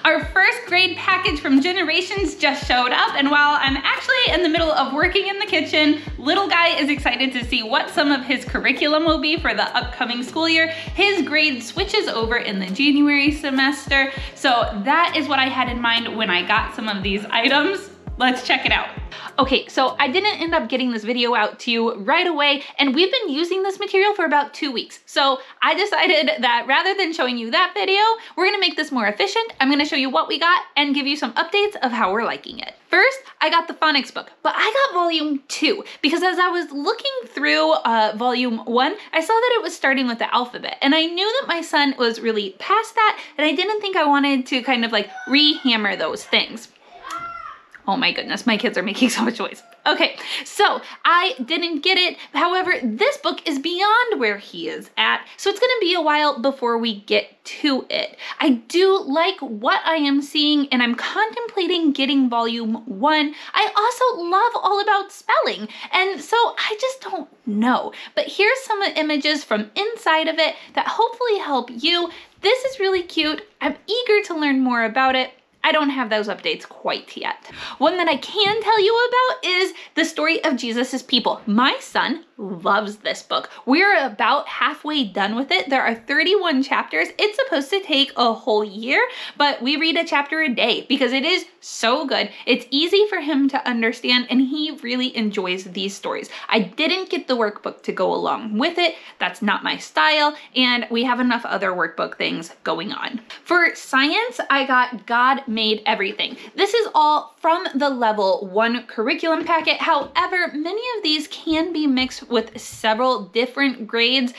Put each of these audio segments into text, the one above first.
Our first grade package from Generations just showed up, and while I'm actually in the middle of working in the kitchen, little guy is excited to see what some of his curriculum will be for the upcoming school year. His grade switches over in the January semester, so that is what I had in mind when I got some of these items. Let's check it out. Okay, so I didn't end up getting this video out to you right away, and we've been using this material for about 2 weeks. So I decided that rather than showing you that video, we're gonna make this more efficient. I'm gonna show you what we got and give you some updates of how we're liking it. First, I got the Phonics book, but I got volume 2 because as I was looking through volume 1, I saw that it was starting with the alphabet, and I knew that my son was really past that, and I didn't think I wanted to kind of like re-hammer those things. Oh my goodness, my kids are making so much noise. Okay, so I didn't get it. However, this book is beyond where he is at, so it's gonna be a while before we get to it. I do like what I am seeing, and I'm contemplating getting volume 1. I also love all about spelling, and so I just don't know. But here's some images from inside of it that hopefully help you. This is really cute. I'm eager to learn more about it. I don't have those updates quite yet. One that I can tell you about is the story of Jesus's people. My son loves this book. We're about halfway done with it. There are 31 chapters. It's supposed to take a whole year, but we read a chapter a day because it is so good. It's easy for him to understand, and he really enjoys these stories. I didn't get the workbook to go along with it. That's not my style, and we have enough other workbook things going on. For science, I got God Made Everything. This is all from the level 1 curriculum packet. However, many of these can be mixed with several different grades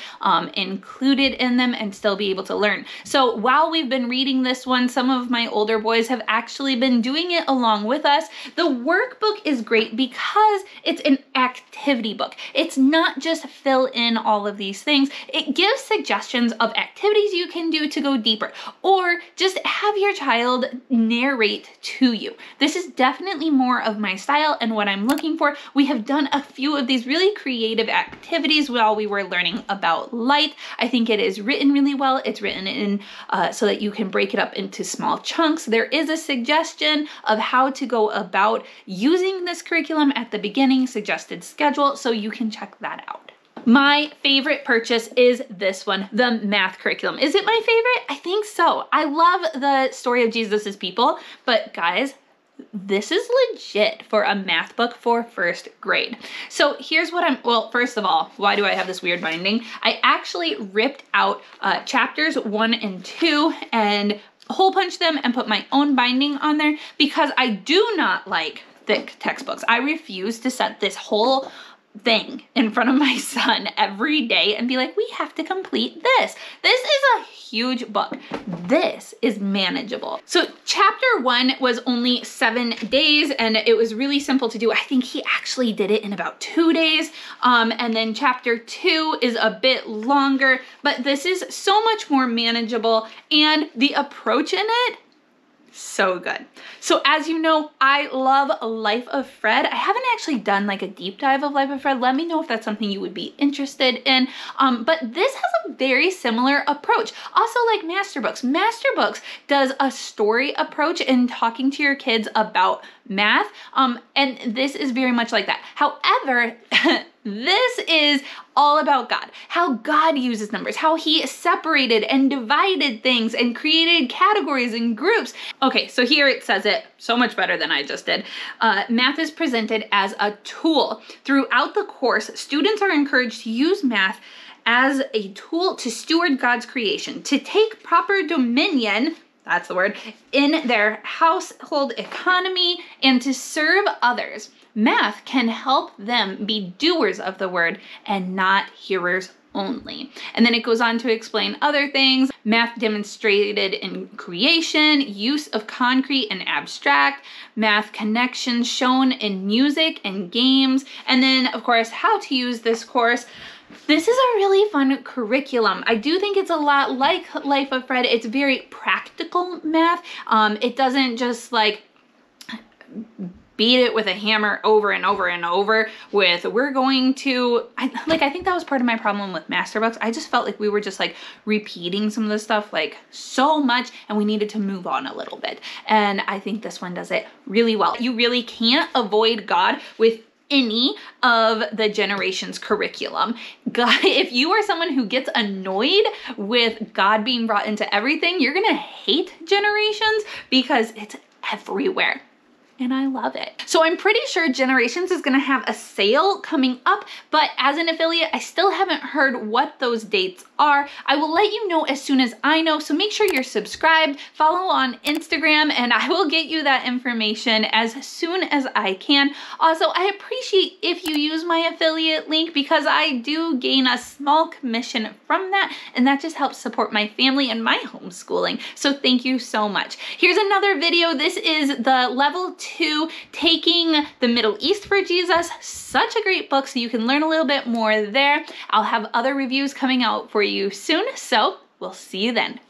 included in them and still be able to learn. So while we've been reading this one, some of my older boys have actually been doing it along with us. The workbook is great because it's an activity book. It's not just fill in all of these things. It gives suggestions of activities you can do to go deeper, or just have your child narrate to you. This is definitely more of my style and what I'm looking for. We have done a few of these really creative activities while we were learning about light. I think it is written really well. It's written in so that you can break it up into small chunks. There is a suggestion of how to go about using this curriculum at the beginning, suggested schedule, so you can check that out. My favorite purchase is this one, the math curriculum. Is it my favorite? I think so. I love the story of Jesus's people, but guys, this is legit for a math book for first grade. So here's what well, first of all, why do I have this weird binding? I actually ripped out chapters 1 and 2 and hole punched them and put my own binding on there because I do not like thick textbooks. I refuse to set this whole thing in front of my son every day and be like, we have to complete this. This is a huge book. This is manageable. So chapter 1 was only 7 days and it was really simple to do. I think he actually did it in about 2 days. And then chapter 2 is a bit longer, but this is so much more manageable, and the approach in it, so good. So as you know, I love Life of Fred. I haven't actually done like a deep dive of Life of Fred. Let me know if that's something you would be interested in. But this has a very similar approach. Also like Master Books. Master Books does a story approach in talking to your kids about math. And this is very much like that. However, this is all about God, how God uses numbers, how he separated and divided things and created categories and groups. Okay, so here it says it so much better than I just did. Math is presented as a tool. Throughout the course, students are encouraged to use math as a tool to steward God's creation, to take proper dominion, that's the word, in their household economy, and to serve others. Math can help them be doers of the word and not hearers only. And then it goes on to explain other things. Math demonstrated in creation, use of concrete and abstract, math connections shown in music and games, and then of course how to use this course. This is a really fun curriculum. I do think it's a lot like Life of Fred. It's very practical math. It doesn't just like beat it with a hammer over and over and over with, we're going to, I think that was part of my problem with master books. I just felt like we were just like repeating some of the stuff like so much, and we needed to move on a little bit. And I think this one does it really well. You really can't avoid God with any of the Generations curriculum. God, if you are someone who gets annoyed with God being brought into everything, you're gonna hate Generations because it's everywhere. And I love it. So I'm pretty sure Generations is gonna have a sale coming up, but as an affiliate, I still haven't heard what those dates are. I will let you know as soon as I know, so make sure you're subscribed, follow on Instagram, and I will get you that information as soon as I can. Also, I appreciate if you use my affiliate link because I do gain a small commission from that, and that just helps support my family and my homeschooling. So thank you so much. Here's another video. This is the level 2 Taking the Middle East for Jesus. Such a great book, so you can learn a little bit more there. I'll have other reviews coming out for you soon, so we'll see you then.